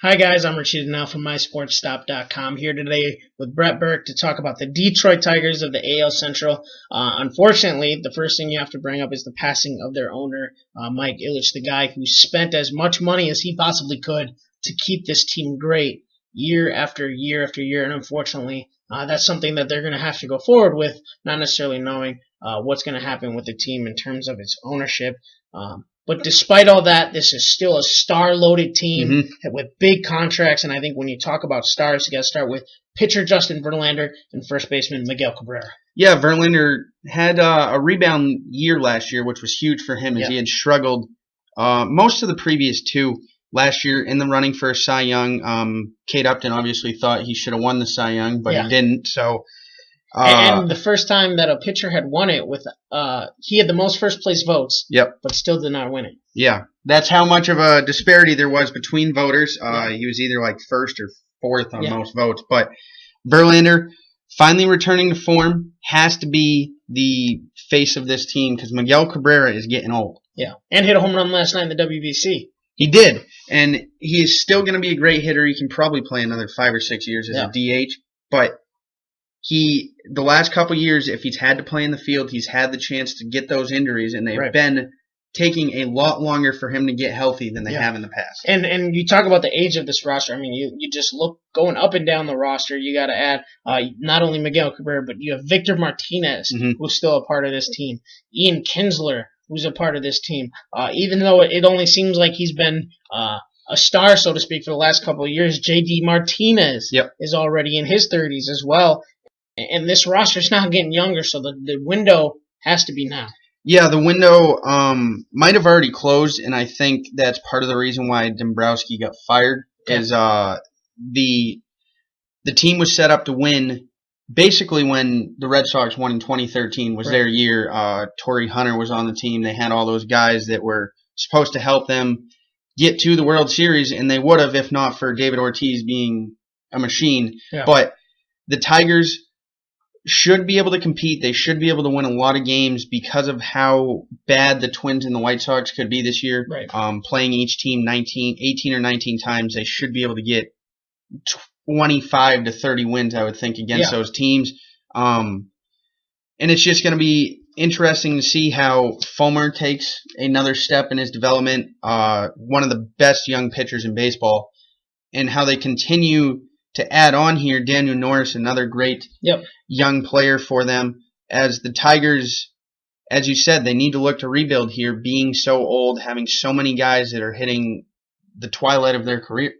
Hi guys, I'm Richie now from MySportsStop.com here today with Brett Burke to talk about the Detroit Tigers of the AL Central. Unfortunately, the first thing you have to bring up is the passing of their owner, Mike Ilitch, the guy who spent as much money as he possibly could to keep this team great year after year after year, and unfortunately, that's something that they're going to have to go forward with, not necessarily knowing what's going to happen with the team in terms of its ownership. But despite all that, this is still a star-loaded team with big contracts. And I think when you talk about stars, you got to start with pitcher Justin Verlander and first baseman Miguel Cabrera. Yeah, Verlander had a rebound year last year, which was huge for him as he had struggled most of the previous two last year in the running for a Cy Young. Kate Upton obviously thought he should have won the Cy Young, but he didn't. So. And the first time that a pitcher had won it with he had the most first place votes, but still did not win it. Yeah, that's how much of a disparity there was between voters. He was either like first or fourth on most votes. But Verlander finally returning to form has to be the face of this team because Miguel Cabrera is getting old. Yeah, and hit a home run last night in the WBC. He did, and he is still going to be a great hitter. He can probably play another 5 or 6 years as a DH, but the last couple years, if he's had to play in the field, he's had the chance to get those injuries, and they've been taking a lot longer for him to get healthy than they have in the past. And you talk about the age of this roster. I mean, you just look going up and down the roster. You got to add not only Miguel Cabrera, but you have Victor Martinez, who's still a part of this team. Ian Kinsler, who's a part of this team. Even though it only seems like he's been a star, so to speak, for the last couple of years, J.D. Martinez is already in his 30s as well. And this roster's now getting younger, so the window has to be now. Yeah, the window might have already closed, and I think that's part of the reason why Dombrowski got fired. Is the team was set up to win basically when the Red Sox won in 2013 was their year. Torrey Hunter was on the team. They had all those guys that were supposed to help them get to the World Series, and they would have if not for David Ortiz being a machine. But the Tigers should be able to compete. They should be able to win a lot of games because of how bad the Twins and the White Sox could be this year. Playing each team 18 or 19 times, they should be able to get 25 to 30 wins, I would think, against those teams. And it's just going to be interesting to see how Fulmer takes another step in his development, one of the best young pitchers in baseball, and how they continue to add on here Daniel Norris, another great young player for them. As the Tigers, as you said, they need to look to rebuild here, being so old, having so many guys that are hitting the twilight of their career.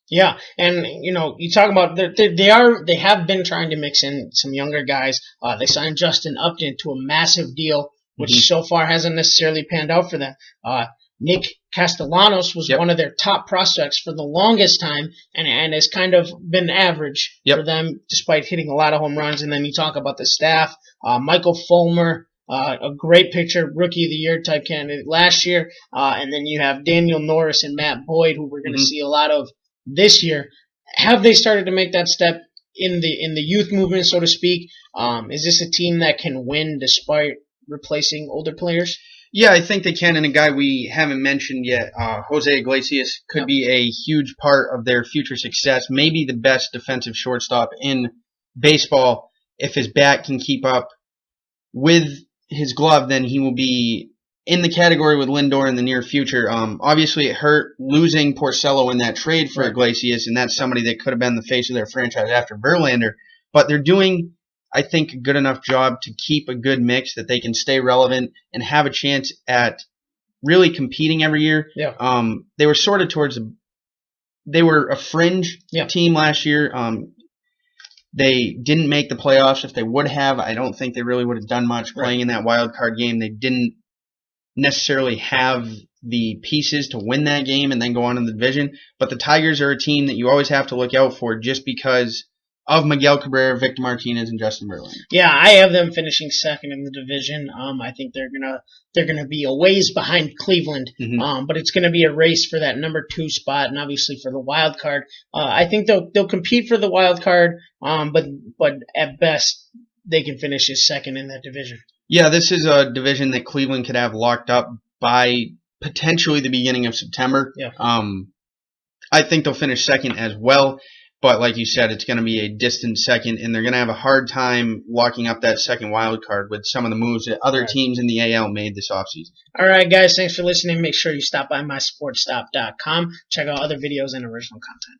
Yeah, and you talk about they have been trying to mix in some younger guys. They signed Justin Upton to a massive deal, which so far hasn't necessarily panned out for them. Nick Castellanos was one of their top prospects for the longest time and has kind of been average for them despite hitting a lot of home runs. And then you talk about the staff. Michael Fulmer, a great pitcher, Rookie of the Year type candidate last year. And then you have Daniel Norris and Matt Boyd, who we're going to see a lot of this year. Have they started to make that step in the youth movement, so to speak? Is this a team that can win despite replacing older players? Yeah, I think they can, and a guy we haven't mentioned yet, Jose Iglesias, could be a huge part of their future success, maybe the best defensive shortstop in baseball. If his bat can keep up with his glove, then he will be in the category with Lindor in the near future. Obviously, it hurt losing Porcello in that trade for Iglesias, and that's somebody that could have been the face of their franchise after Verlander. But they're doing, I think, a good enough job to keep a good mix that they can stay relevant and have a chance at really competing every year. They were sort of they were a fringe team last year. They didn't make the playoffs. If they would have, I don't think they really would have done much playing in that wild card game. They didn't necessarily have the pieces to win that game and then go on in the division. But the Tigers are a team that you always have to look out for just because of Miguel Cabrera, Victor Martinez, and Justin Verlander. Yeah, I have them finishing second in the division. I think they're gonna be a ways behind Cleveland, but it's gonna be a race for that number 2 spot, and obviously for the wild card. I think they'll compete for the wild card, but at best they can finish as second in that division. Yeah, this is a division that Cleveland could have locked up by potentially the beginning of September. I think they'll finish second as well. But like you said, it's going to be a distant second, and they're going to have a hard time locking up that second wild card with some of the moves that other teams in the AL made this offseason. All right, guys, thanks for listening. Make sure you stop by mysportstop.com. Check out other videos and original content.